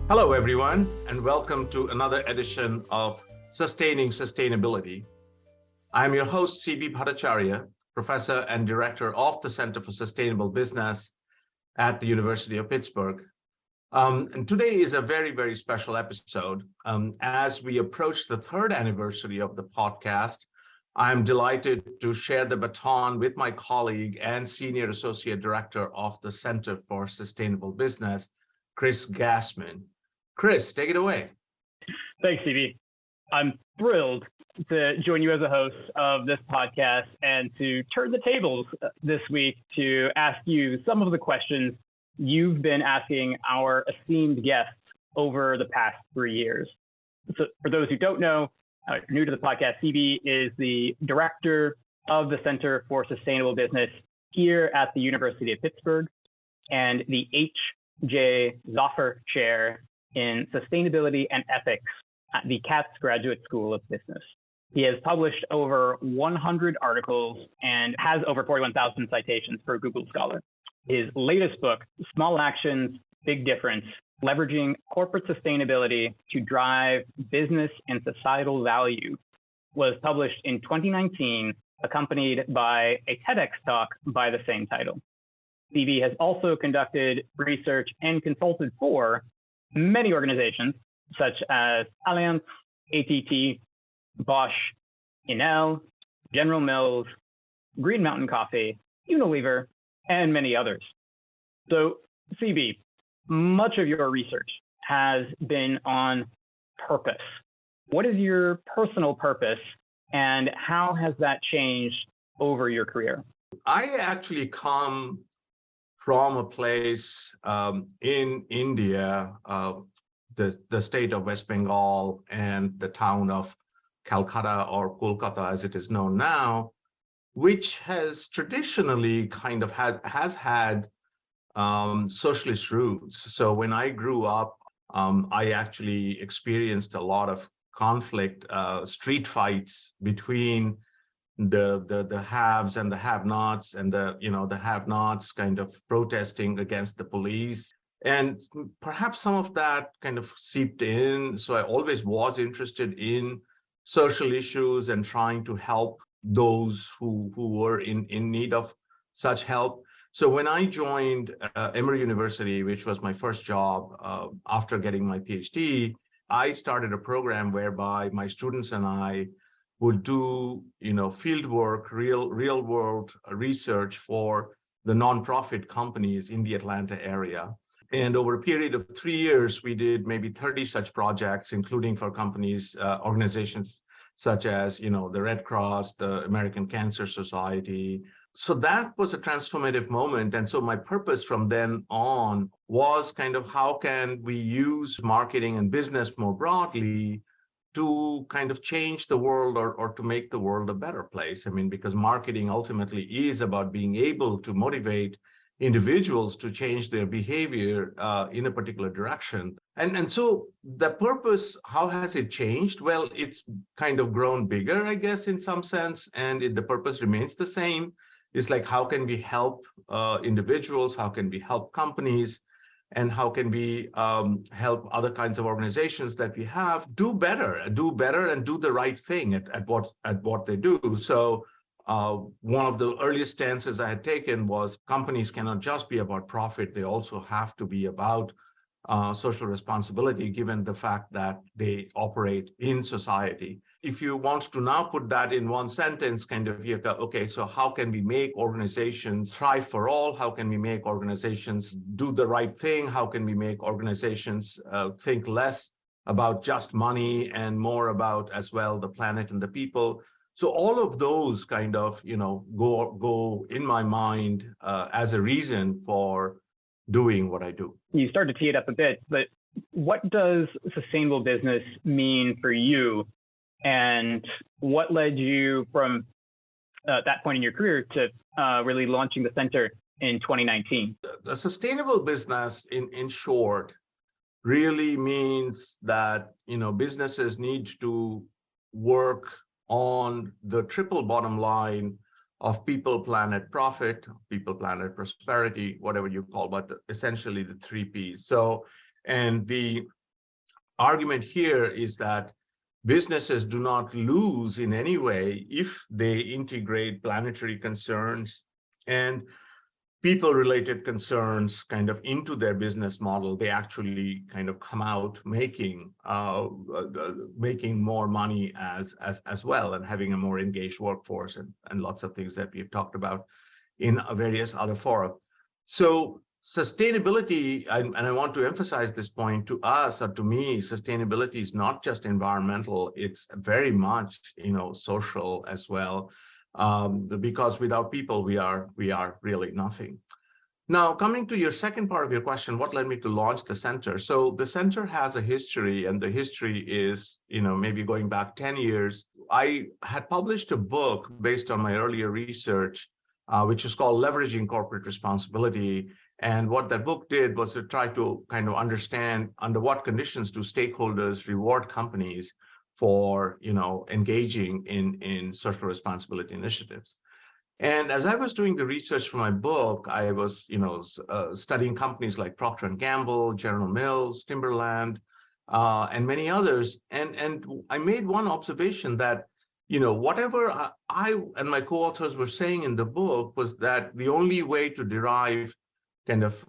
Hello, everyone, and welcome to another edition of Sustaining Sustainability. I'm your host, CB Bhattacharya, Professor and Director of the Center for Sustainable Business at the University of Pittsburgh. And today is a very, very special episode. As we approach the third anniversary of the podcast, I'm delighted to share the baton with my colleague and Senior Associate Director of the Center for Sustainable Business, Chris Gassman. Chris, take it away. Thanks, CB. I'm thrilled to join you as a host of this podcast and to turn the tables this week to ask you some of the questions you've been asking our esteemed guests over the past 3 years. So for those who don't know, new to the podcast, CB is the director of the Center for Sustainable Business here at the University of Pittsburgh and the H.J. Zoffer Chair in Sustainability and Ethics at the Katz Graduate School of Business. He has published over 100 articles and has over 41,000 citations for Google Scholar. His latest book, Small Actions, Big Difference, Leveraging Corporate Sustainability to Drive Business and Societal Value, was published in 2019, accompanied by a TEDx talk by the same title. CB has also conducted research and consulted for many organizations such as Allianz, AT&T, Bosch, ENEL, General Mills, Green Mountain Coffee, Unilever, and many others. So, CB, much of your research has been on purpose. What is your personal purpose, and how has that changed over your career? I actually come from a place in India, the state of West Bengal and the town of Calcutta, or Kolkata as it is known now, which has traditionally kind of has had socialist roots. So when I grew up, I actually experienced a lot of conflict, street fights between the haves and the have-nots, and the have-nots kind of protesting against the police. And perhaps some of that kind of seeped in. So I always was interested in social issues and trying to help those who were in need of such help. So when I joined Emory University, which was my first job after getting my PhD, I started a program whereby my students and I would do, field work, real world research for the nonprofit companies in the Atlanta area. And over a period of 3 years, we did maybe 30 such projects, including for companies, organizations such as, the Red Cross, the American Cancer Society. So that was a transformative moment. And so my purpose from then on was kind of how can we use marketing and business more broadly to kind of change the world or to make the world a better place. I mean, because marketing ultimately is about being able to motivate individuals to change their behavior in a particular direction. And so the purpose, how has it changed? Well, it's kind of grown bigger, I guess, in some sense, and the purpose remains the same. It's like, how can we help individuals? How can we help companies? And how can we help other kinds of organizations that we have do better and do the right thing at what they do? So one of the earliest stances I had taken was companies cannot just be about profit. They also have to be about social responsibility, given the fact that they operate in society. If you want to now put that in one sentence, kind of, okay, so how can we make organizations thrive for all? How can we make organizations do the right thing? How can we make organizations think less about just money and more about, as well, the planet and the people? So all of those kind of, go in my mind as a reason for doing what I do. You started to tee it up a bit, but what does sustainable business mean for you? And what led you from that point in your career to really launching the center in 2019? The sustainable business, in short, really means that, businesses need to work on the triple bottom line of people, planet, profit, people, planet, prosperity, whatever you call, but essentially the 3 Ps. So, and the argument here is that businesses do not lose in any way if they integrate planetary concerns and people-related concerns kind of into their business model. They actually kind of come out making more money as well, and having a more engaged workforce, and lots of things that we've talked about in various other fora. So sustainability, and I want to emphasize this point, to us, or to me, sustainability is not just environmental, it's very much, social as well. Because without people, we are really nothing. Now, coming to your second part of your question, what led me to launch the center? So the center has a history, and the history is, maybe going back 10 years. I had published a book based on my earlier research, which is called Leveraging Corporate Responsibility. And what that book did was to try to kind of understand under what conditions do stakeholders reward companies for engaging in social responsibility initiatives. And as I was doing the research for my book, I was studying companies like Procter & Gamble, General Mills, Timberland, and many others. And I made one observation that whatever I and my co-authors were saying in the book was that the only way to derive kind of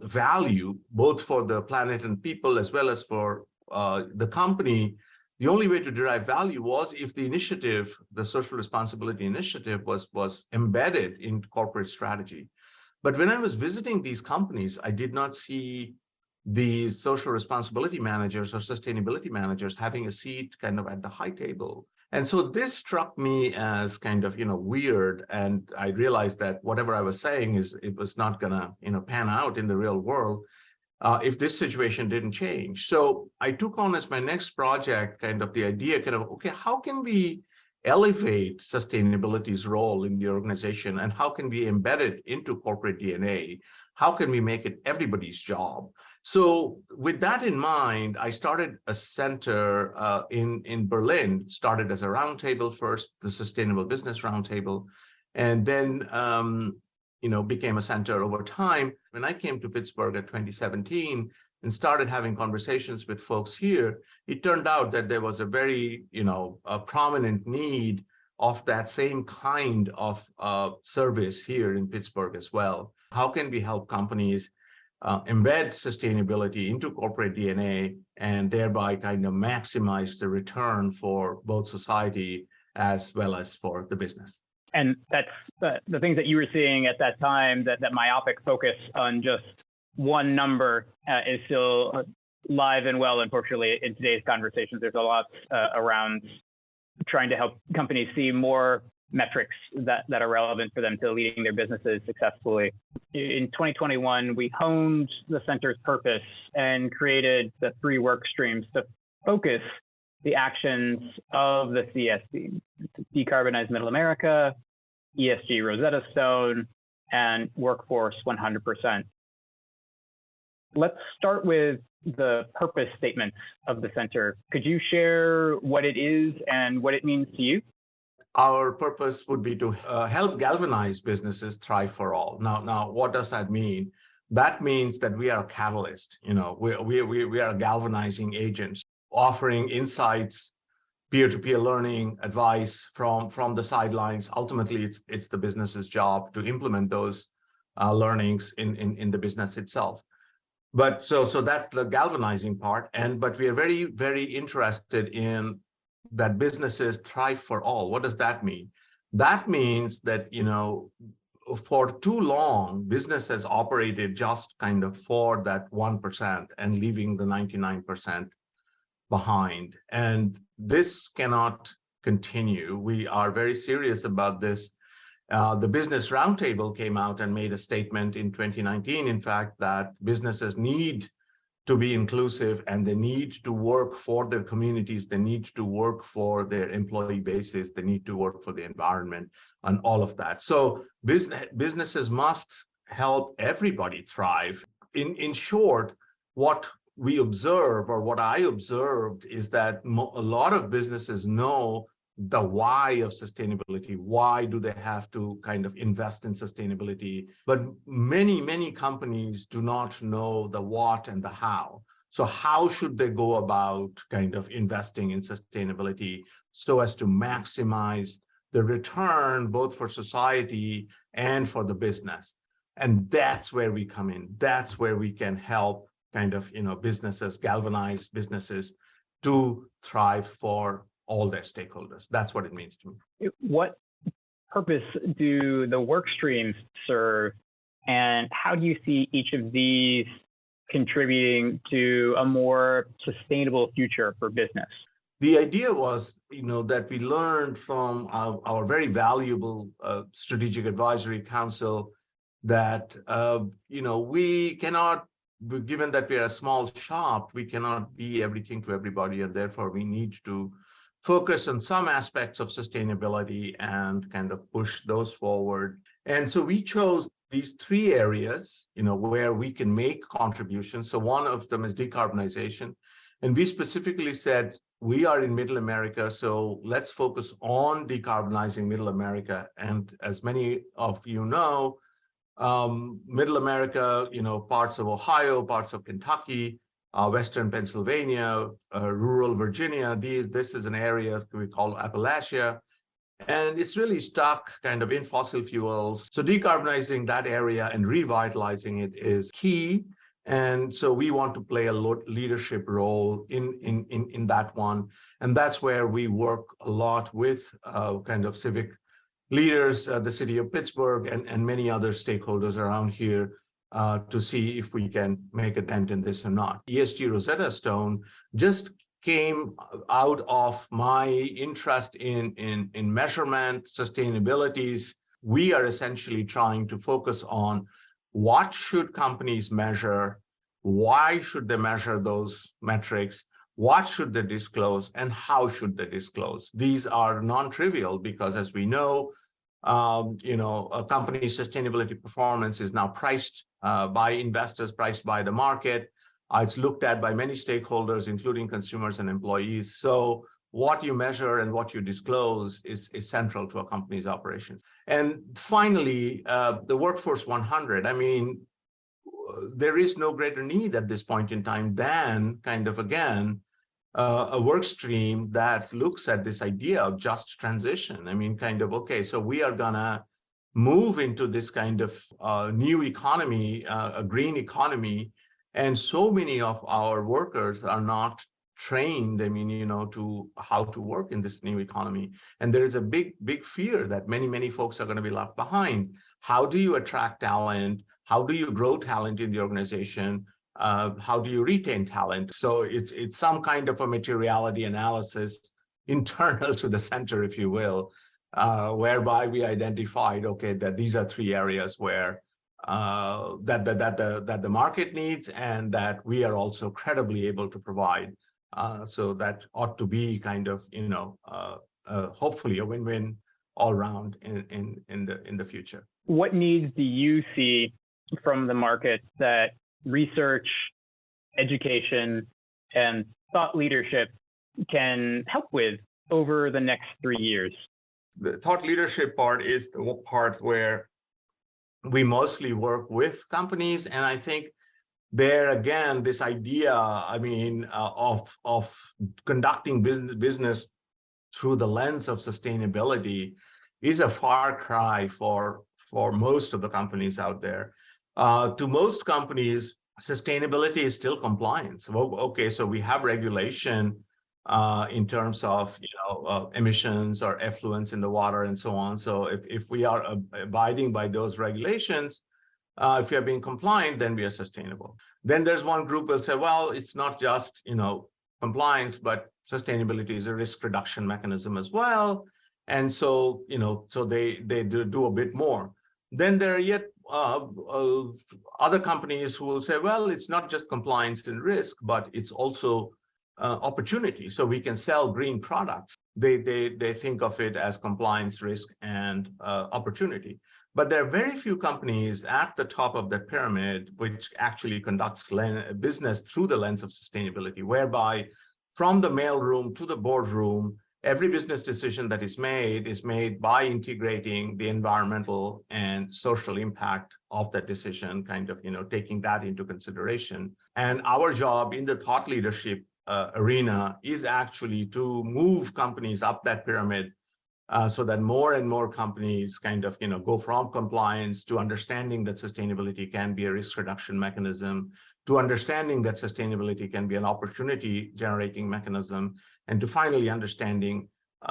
value, both for the planet and people, as well as for the company, the only way to derive value was if the initiative, the social responsibility initiative, was embedded in corporate strategy. But when I was visiting these companies, I did not see these social responsibility managers or sustainability managers having a seat kind of at the high table. And so this struck me as kind of, weird. And I realized that whatever I was saying it was not gonna, pan out in the real world if this situation didn't change. So I took on as my next project kind of the idea okay, how can we elevate sustainability's role in the organization, and how can we embed it into corporate DNA? How can we make it everybody's job? So with that in mind, I started a center in Berlin. Started as a roundtable first, the Sustainable Business Roundtable, and then became a center over time. When I came to Pittsburgh at 2017 and started having conversations with folks here, it turned out that there was a very, a prominent need of that same kind of service here in Pittsburgh as well. How can we help companies embed sustainability into corporate DNA and thereby kind of maximize the return for both society as well as for the business? And that's the things that you were seeing at that time, that myopic focus on just one number is still live and well. Unfortunately, in today's conversations, there's a lot around trying to help companies see more metrics that are relevant for them to leading their businesses successfully. In 2021, we honed the center's purpose and created the 3 work streams to focus the actions of the CSB: Decarbonize Middle America, ESG Rosetta Stone, and Workforce 100%. Let's start with the purpose statement of the center. Could you share what it is and what it means to you? Our purpose would be to help galvanize businesses thrive for all. Now, what does that mean? That means that we are a catalyst. We are galvanizing agents, offering insights, peer-to-peer learning, advice from the sidelines. Ultimately, it's the business's job to implement those learnings in the business itself. But so that's the galvanizing part. But we are very, very interested in that businesses thrive for all. What does that mean? That means that, for too long, business has operated just kind of for that 1% and leaving the 99% behind. And this cannot continue. We are very serious about this. The Business Roundtable came out and made a statement in 2019, in fact, that businesses need to be inclusive and they need to work for their communities. They need to work for their employee bases. They need to work for the environment and all of that. So businesses must help everybody thrive. In short, what we observe, or what I observed, is that a lot of businesses know the why of sustainability. Why do they have to kind of invest in sustainability? But many, many companies do not know the what and the how. So how should they go about kind of investing in sustainability so as to maximize the return both for society and for the business? And that's where we come in. That's where we can help kind of, businesses, galvanize businesses to thrive for all their stakeholders. That's what it means to me. What purpose do the work streams serve, and how do you see each of these contributing to a more sustainable future for business? The idea was, that we learned from our very valuable strategic advisory council that, we cannot, given that we are a small shop, we cannot be everything to everybody, and therefore we need to focus on some aspects of sustainability and kind of push those forward. And so we chose these three areas, where we can make contributions. So one of them is decarbonization. And we specifically said, we are in Middle America, so let's focus on decarbonizing Middle America. And as many of you know, Middle America, parts of Ohio, parts of Kentucky, Western Pennsylvania, rural Virginia, this is an area we call Appalachia. And it's really stuck kind of in fossil fuels. So decarbonizing that area and revitalizing it is key. And so we want to play a leadership role in that one. And that's where we work a lot with kind of civic leaders, the city of Pittsburgh, and many other stakeholders around here to see if we can make a dent in this or not. ESG Rosetta Stone just came out of my interest in measurement, sustainabilities. We are essentially trying to focus on what should companies measure, why should they measure those metrics, what should they disclose, and how should they disclose. These are non-trivial because, as we know, a company's sustainability performance is now priced by investors, priced by the market. It's looked at by many stakeholders, including consumers and employees. So what you measure and what you disclose is central to a company's operations. And finally, the Workforce 100. I mean, there is no greater need at this point in time than kind of, again, a work stream that looks at this idea of just transition. I mean, kind of, okay, so we are gonna move into this kind of new economy, a green economy, and so many of our workers are not trained, to how to work in this new economy. And there is a big fear that many folks are going to be left behind. How do you attract talent? How do you grow talent in the organization? How do you retain talent? So it's some kind of a materiality analysis internal to the center, if you will, whereby we identified, okay, that these are three areas where that the market needs and that we are also credibly able to provide. So that ought to be kind of, hopefully a win-win all around in the future. What needs do you see from the market that research, education, and thought leadership can help with over the next 3 years? The thought leadership part is the part where we mostly work with companies. And I think there again, this idea, of conducting business through the lens of sustainability is a far cry for most of the companies out there. To most companies, sustainability is still compliance. Well, okay, so we have regulation in terms of emissions or effluents in the water and so on. So if we are abiding by those regulations, if we are being compliant, then we are sustainable. Then there's one group will say, well, it's not just compliance, but sustainability is a risk reduction mechanism as well. And so so they do a bit more. Then there are yet other companies who will say, well, it's not just compliance and risk, but it's also opportunity. So we can sell green products. They think of it as compliance, risk, and opportunity. But there are very few companies at the top of that pyramid which actually conducts business through the lens of sustainability, whereby from the mailroom to the boardroom, every business decision that is made by integrating the environmental and social impact of that decision, kind of, taking that into consideration. And our job in the thought leadership arena is actually to move companies up that pyramid so that more and more companies kind of, go from compliance to understanding that sustainability can be a risk reduction mechanism, to understanding that sustainability can be an opportunity generating mechanism, and to finally understanding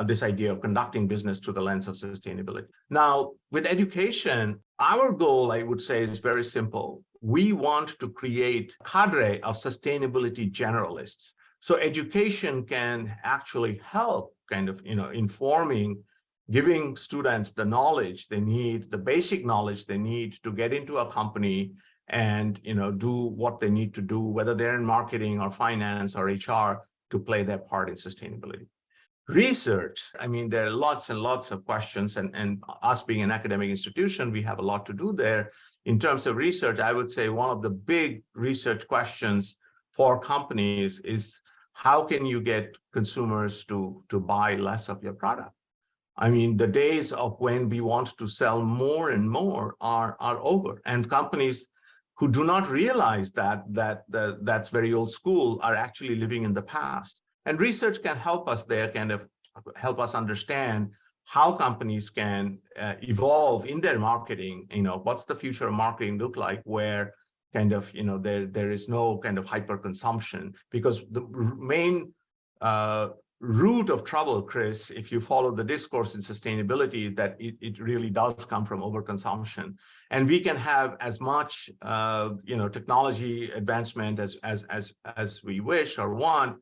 this idea of conducting business through the lens of sustainability. Now, with education, our goal, I would say, is very simple. We want to create a cadre of sustainability generalists. So education can actually help kind of, informing, giving students the knowledge they need, the basic knowledge they need to get into a company and, do what they need to do, whether they're in marketing or finance or HR, to play their part in sustainability. Research, I mean, there are lots and lots of questions, and us being an academic institution, we have a lot to do there. In terms of research, I would say one of the big research questions for companies is, how can you get consumers to buy less of your product? I mean, the days of when we want to sell more and more are over. And companies who do not realize that's very old school are actually living in the past. And research can help us there, kind of help us understand how companies can evolve in their marketing. What's the future of marketing look like, where kind of, there is no kind of hyper consumption, because the main root of trouble, Chris, if you follow the discourse in sustainability, that it really does come from overconsumption. And we can have as much technology advancement as we wish or want,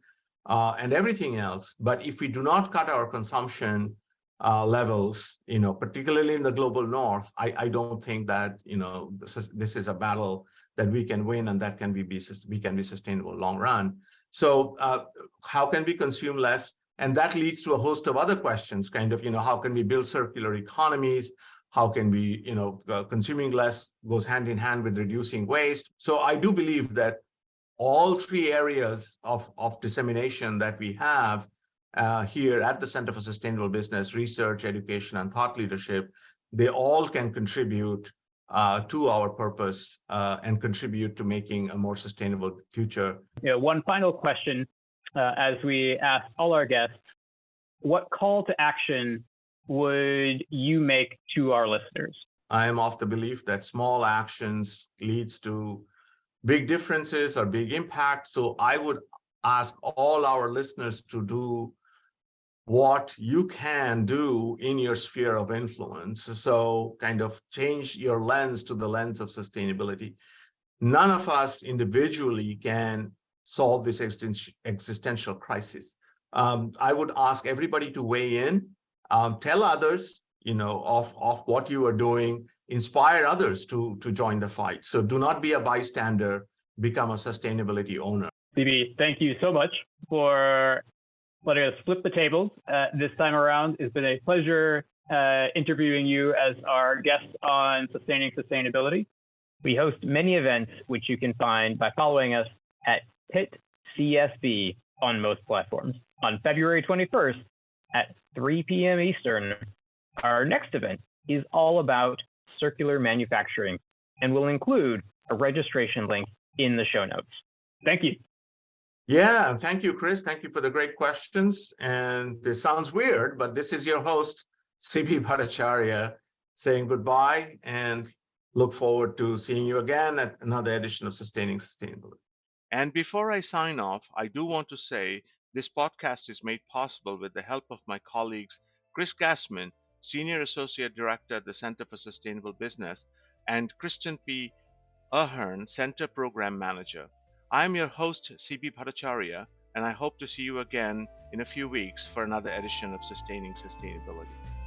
and everything else. But if we do not cut our consumption levels, particularly in the global north, I don't think that this is a battle that we can win, and that we can be sustainable long run. So how can we consume less? And that leads to a host of other questions, kind of, how can we build circular economies? How can we, consuming less goes hand in hand with reducing waste. So I do believe that all three areas of dissemination that we have here at the Center for Sustainable Business, research, education, and thought leadership, they all can contribute to our purpose and contribute to making a more sustainable future. One final question, as we ask all our guests, what call to action would you make to our listeners? I am of the belief that small actions leads to big differences or big impact. So I would ask all our listeners to do what you can do in your sphere of influence. So kind of change your lens to the lens of sustainability. None of us individually can solve this existential crisis. I would ask everybody to weigh in, tell others, of what you are doing, inspire others to join the fight. So do not be a bystander, become a sustainability owner. CB, thank you so much for letting us flip the tables this time around. It's been a pleasure interviewing you as our guest on Sustaining Sustainability. We host many events, which you can find by following us at Pitt CSB on most platforms. On February 21st at 3 p.m. Eastern, our next event is all about circular manufacturing and will include a registration link in the show notes. Thank you. Yeah, thank you, Chris. Thank you for the great questions. And this sounds weird, but this is your host, CB Bhattacharya, saying goodbye and look forward to seeing you again at another edition of Sustaining Sustainability. And before I sign off, I do want to say this podcast is made possible with the help of my colleagues, Chris Gassman, Senior Associate Director at the Center for Sustainable Business, and Kristen P. Ahern, Center Program Manager. I'm your host, CB Bhattacharya, and I hope to see you again in a few weeks for another edition of Sustaining Sustainability.